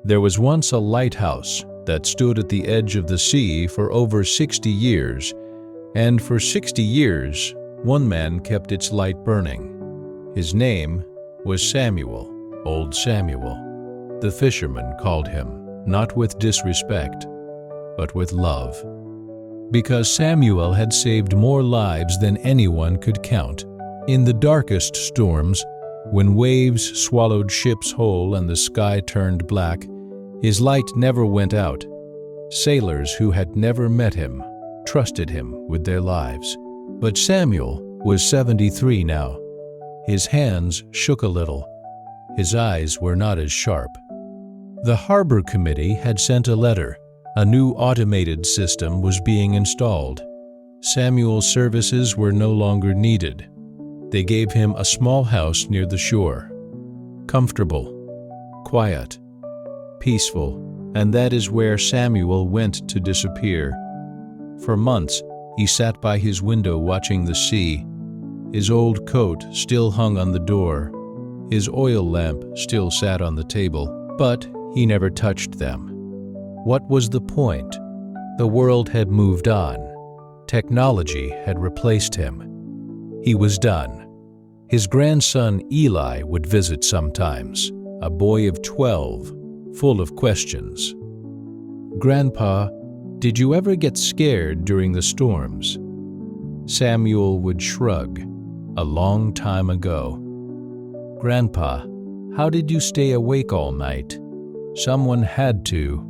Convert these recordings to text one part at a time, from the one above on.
There was once a lighthouse that stood at the edge of the sea for over 60 years, and for 60 years, one man kept its light burning. His name was Samuel, old Samuel. The fishermen called him, not with disrespect, but with love, because Samuel had saved more lives than anyone could count. In the darkest storms, when waves swallowed ships whole and the sky turned black, his light never went out. Sailors who had never met him trusted him with their lives. But Samuel was 73 now. His hands shook a little. His eyes were not as sharp. The Harbor Committee had sent a letter. A new automated system was being installed. Samuel's services were no longer needed. They gave him a small house near the shore. Comfortable, quiet, peaceful, and that is where Samuel went to disappear. For months, he sat by his window watching the sea. His old coat still hung on the door. His oil lamp still sat on the table, but he never touched them. What was the point? The world had moved on. Technology had replaced him. He was done. His grandson Eli would visit sometimes, a boy of 12, full of questions. "Grandpa, did you ever get scared during the storms?" Samuel would shrug. "A long time ago." "Grandpa, how did you stay awake all night?" "Someone had to,"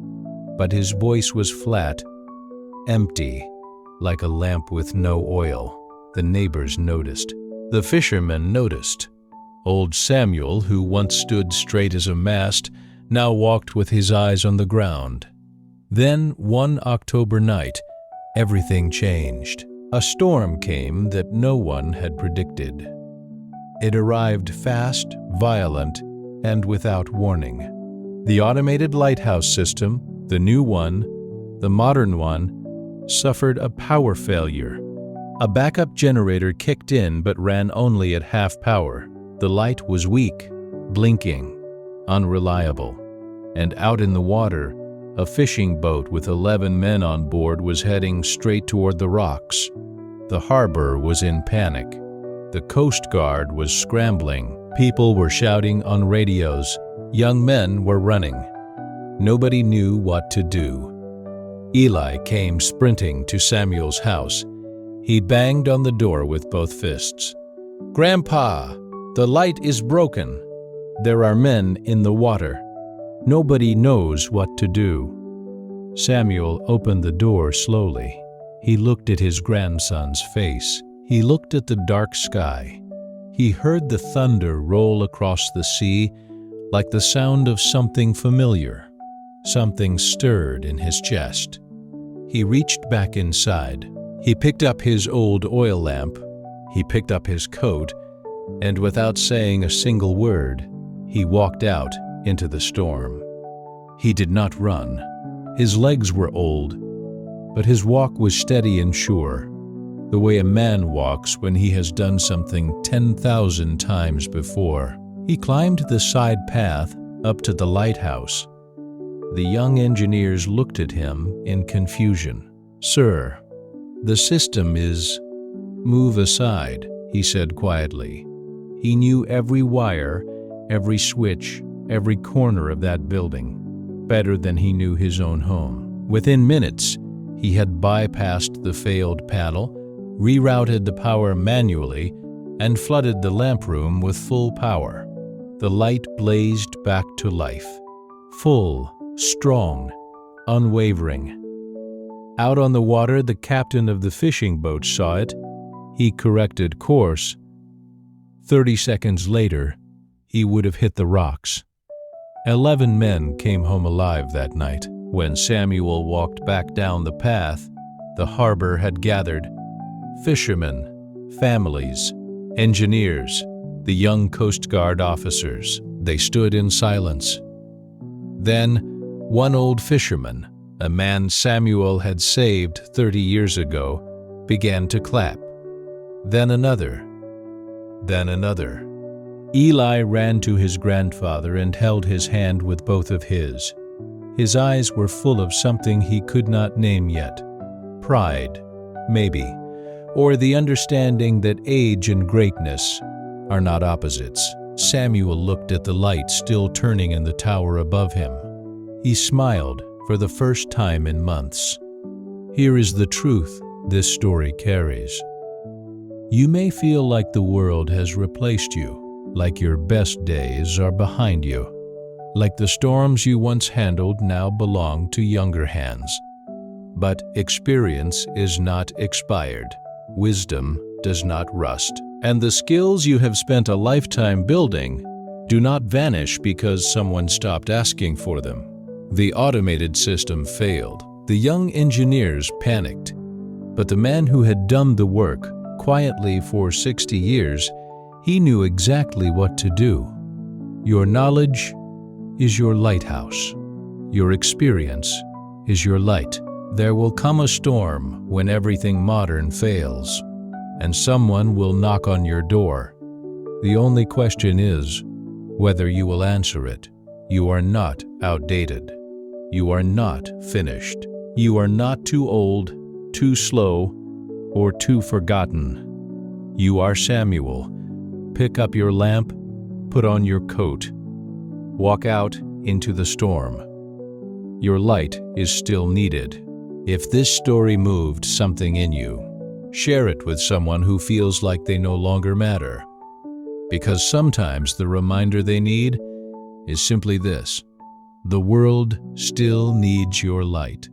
but his voice was flat, empty, like a lamp with no oil. The neighbors noticed. The fishermen noticed. Old Samuel, who once stood straight as a mast, now walked with his eyes on the ground. Then, one October night, everything changed. A storm came that no one had predicted. It arrived fast, violent, and without warning. The automated lighthouse system, the new one, the modern one, suffered a power failure. A backup generator kicked in but ran only at half power. The light was weak, blinking, unreliable. And out in the water, a fishing boat with 11 men on board was heading straight toward the rocks. The harbor was in panic. The Coast Guard was scrambling. People were shouting on radios. Young men were running. Nobody knew what to do. Eli came sprinting to Samuel's house. He banged on the door with both fists. "Grandpa, the light is broken. There are men in the water. Nobody knows what to do." Samuel opened the door slowly. He looked at his grandson's face. He looked at the dark sky. He heard the thunder roll across the sea like the sound of something familiar. Something stirred in his chest. He reached back inside. He picked up his old oil lamp. He picked up his coat, and without saying a single word, he walked out into the storm. He did not run. His legs were old, but his walk was steady and sure, the way a man walks when he has done something 10,000 times before. He climbed the side path up to the lighthouse. The young engineers looked at him in confusion. "Sir, the system is—" "Move aside," he said quietly. He knew every wire, every switch, every corner of that building, better than he knew his own home. Within minutes, he had bypassed the failed panel, rerouted the power manually, and flooded the lamp room with full power. The light blazed back to life. Full, strong, unwavering. Out on the water, the captain of the fishing boat saw it. He corrected course. 30 seconds later, he would have hit the rocks. 11 men came home alive that night. When Samuel walked back down the path, the harbor had gathered. Fishermen, families, engineers, the young Coast Guard officers. They stood in silence. Then, one old fisherman, a man Samuel had saved 30 years ago, began to clap. Then another. Then another. Eli ran to his grandfather and held his hand with both of his. His eyes were full of something he could not name yet. Pride, maybe, or the understanding that age and greatness are not opposites. Samuel looked at the light still turning in the tower above him. He smiled for the first time in months. Here is the truth this story carries. You may feel like the world has replaced you, like your best days are behind you, like the storms you once handled now belong to younger hands. But experience is not expired. Wisdom does not rust. And the skills you have spent a lifetime building do not vanish because someone stopped asking for them. The automated system failed. The young engineers panicked. But the man who had done the work quietly for 60 years, he knew exactly what to do. Your knowledge is your lighthouse. Your experience is your light. There will come a storm when everything modern fails, and someone will knock on your door. The only question is whether you will answer it. You are not outdated. You are not finished. You are not too old, too slow, or too forgotten. You are Samuel. Pick up your lamp, put on your coat, walk out into the storm. Your light is still needed. If this story moved something in you, share it with someone who feels like they no longer matter. Because sometimes the reminder they need is simply this: the world still needs your light.